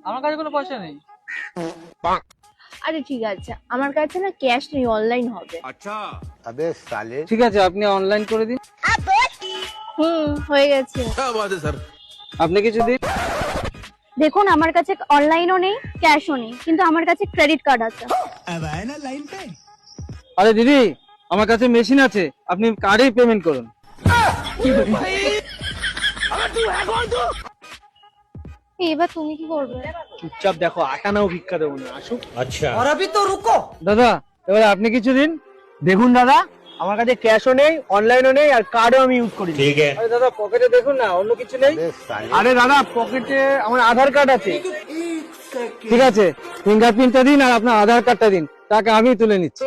আমার কাছে কোনো পয়সা নেই। আরে ঠিক আছে, আমার কাছে না ক্যাশ নেই, অনলাইন হবে। अबे साले ঠিক আছে, আপনি অনলাইন করে দিন। হয়ে গেছে। আপনি কিছু দিন। দেখুন, আমার কাছে অনলাইনও নেই, ক্যাশও নেই, কিন্তু আমার কাছে ক্রেডিট কার্ড আছে। আরে দিদি, আমার কাছে মেশিন আছে, আপনি কার্ডেই পেমেন্ট করুন। এবার তুমি কি করবে? চুপচাপ দেখো, আটানাও ভিক্ষা দেবো না, আসুক। আচ্ছা, আর अभी तो रुको। দাদা, এবার আপনি কিছু দিন। দেখুন দাদা, আমার কাছে ক্যাশও নেই, অনলাইনও নেই, আর কার্ডও আমি ইউজ করি। ঠিক আছে। আরে দাদা, পকেটে দেখুন না, অন্য কিছু নেই? আরে দাদা, পকেটে আমার আধার কার্ড আছে। ঠিক আছে, ফিঙ্গারপ্রিন্টটা দিন আর আপনার আধার কার্ডটা দিন, টাকা আমি তুলে নিচ্ছি।